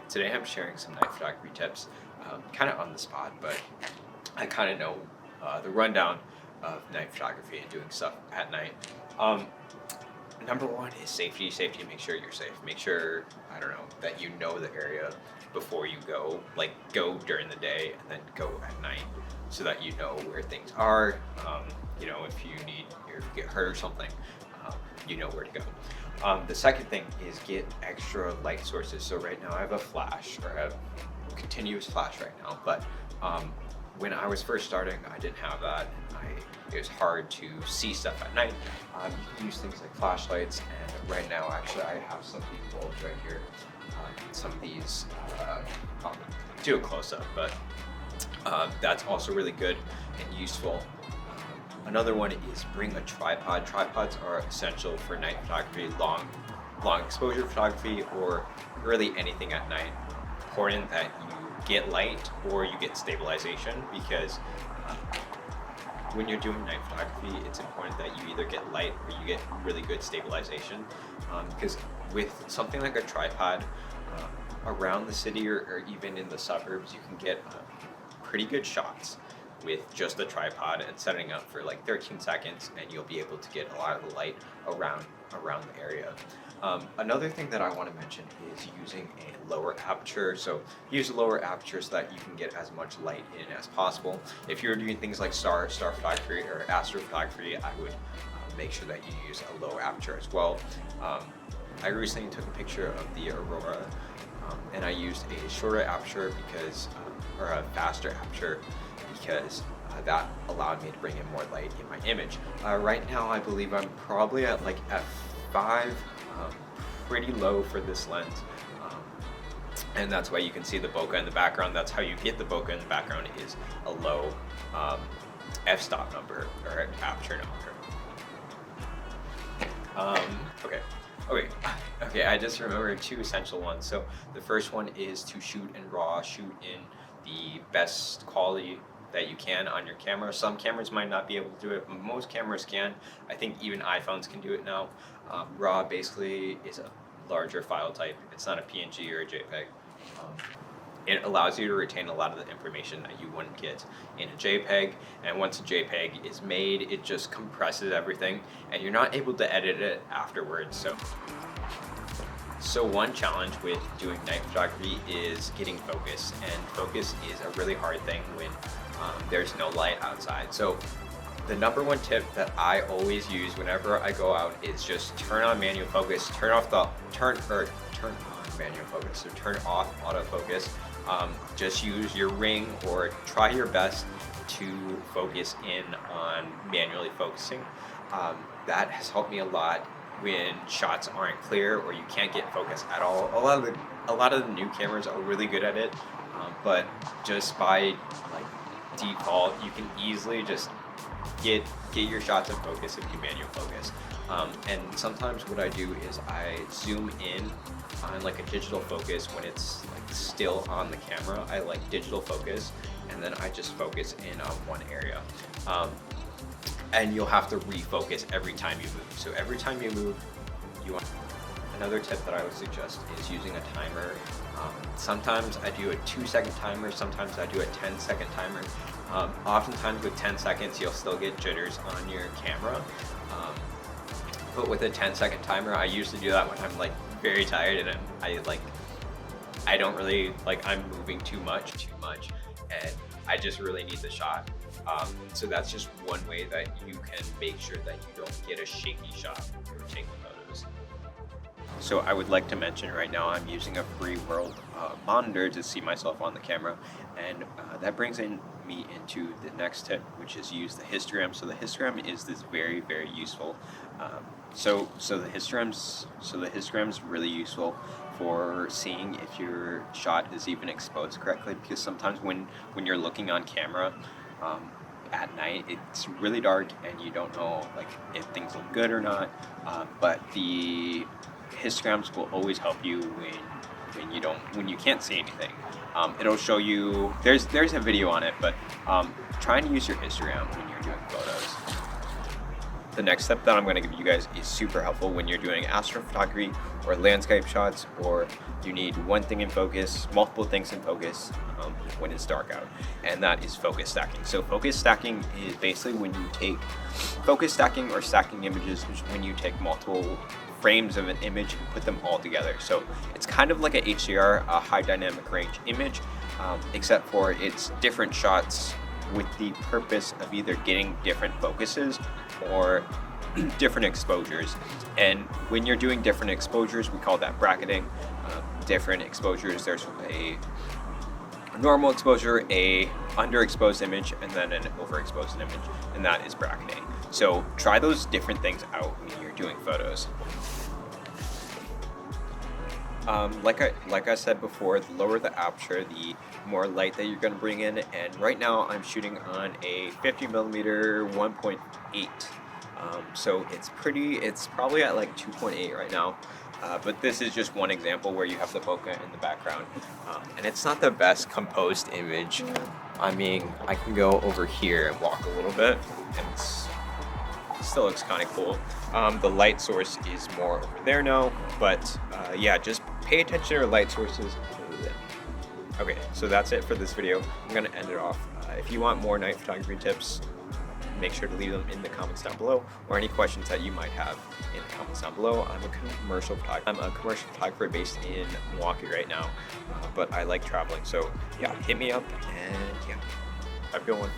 Today I'm sharing some night photography tips, kind of on the spot, but I kind of know the rundown of night photography and doing stuff at night. Um, Number one is safety. Safety, make sure you're safe. Make sure, I don't know, that you know the area before you go. Like, go during the day and then go at night so that you know where things are. If you need or get hurt or something, you know where to go. The second thing is get extra light sources. So right now I have a flash, or a continuous flash right now, but when I was first starting, I didn't have that. It was hard to see stuff at night. You can use things like flashlights, and right now, actually, I have some of these bulbs right here. Some of these, I'll do a close-up, but that's also really good and useful. Another one is bring a tripod. Tripods are essential for night photography, long exposure photography, or really anything at night. Important that you get light or you get stabilization, because when you're doing night photography, it's important that you either get light or you get really good stabilization, because with something like a tripod, around the city or even in the suburbs, you can get pretty good shots with just the tripod and setting up for like 13 seconds, and you'll be able to get a lot of the light around the area. Another thing that I want to mention is using a lower aperture. So use a lower aperture so that you can get as much light in as possible. If you're doing things like star photography or astrophotography, I would make sure that you use a low aperture as well. I recently took a picture of the aurora, and I used a shorter aperture or a faster aperture, because that allowed me to bring in more light in my image. Right now, I believe I'm probably at like f5, pretty low for this lens, and that's why you can see the bokeh in the background. That's how you get the bokeh in the background, is a low f-stop number or aperture number. Okay, I just remembered two essential ones. So the first one is to shoot in RAW, shoot in the best quality that you can on your camera. Some cameras might not be able to do it, but most cameras can. I think even iPhones can do it now. RAW basically is a larger file type. It's not a PNG or a JPEG. It allows you to retain a lot of the information that you wouldn't get in a JPEG, and once a JPEG is made, it just compresses everything, and you're not able to edit it afterwards. So one challenge with doing night photography is getting focus, and focus is a really hard thing when there's no light outside. So the number one tip that I always use whenever I go out is just turn on manual focus, turn on manual focus, so turn off autofocus. Just use your ring or try your best to focus in on manually focusing. That has helped me a lot when shots aren't clear or you can't get focus at all. A lot of the new cameras are really good at it, but just by default, you can easily just get your shots in focus if you manual focus. And sometimes what I do is I zoom in on like a digital focus when it's like still on the camera. I like digital focus, and then I just focus in on one area. And you'll have to refocus every time you move. So every time you move, Another tip that I would suggest is using a timer. Sometimes I do a 2-second timer, sometimes I do a 10-second timer. Oftentimes with 10 seconds, you'll still get jitters on your camera. But with a 10-second timer, I usually do that when I'm like very tired and I don't really I'm moving too much, and I just really need the shot. So that's just one way that you can make sure that you don't get a shaky shot when you're taking photos. So I would like to mention right now I'm using a free world monitor to see myself on the camera, and that brings me into the next tip, which is use the histogram. So the histogram is this very, very useful. So the histogram's really useful for seeing if your shot is even exposed correctly, because sometimes when you're looking on camera at night, it's really dark and you don't know if things look good or not. But the histograms will always help you when you can't see anything. It'll show you. There's a video on it, but try and use your histogram when you're doing photos. the next step that I'm going to give you guys is super helpful when you're doing astrophotography or landscape shots, or you need one thing in focus, multiple things in focus when it's dark out, and that is focus stacking. So focus stacking is basically when you take focus stacking or stacking images, is when you take multiple frames of an image and put them all together. So it's kind of like a HDR, a high dynamic range image, except for it's different shots with the purpose of either getting different focuses or different exposures. And when you're doing different exposures, we call that bracketing. Different exposures, there's a normal exposure, a underexposed image, and then an overexposed image, and that is bracketing. So try those different things out when you're doing photos. Like I said before, the lower the aperture, the more light that you're going to bring in. And right now I'm shooting on a 50mm 1.8. So it's probably at like 2.8 right now. But this is just one example where you have the bokeh in the background. And it's not the best composed image. I mean, I can go over here and walk a little bit, and it still looks kind of cool. The light source is more over there now, but yeah, just pay attention to your light sources. Okay, so that's it for this video. I'm gonna end it off. If you want more night photography tips, make sure to leave them in the comments down below, or any questions that you might have in the comments down below. I'm a commercial photographer based in Milwaukee right now, but I like traveling, so yeah, hit me up, and yeah, have a good one.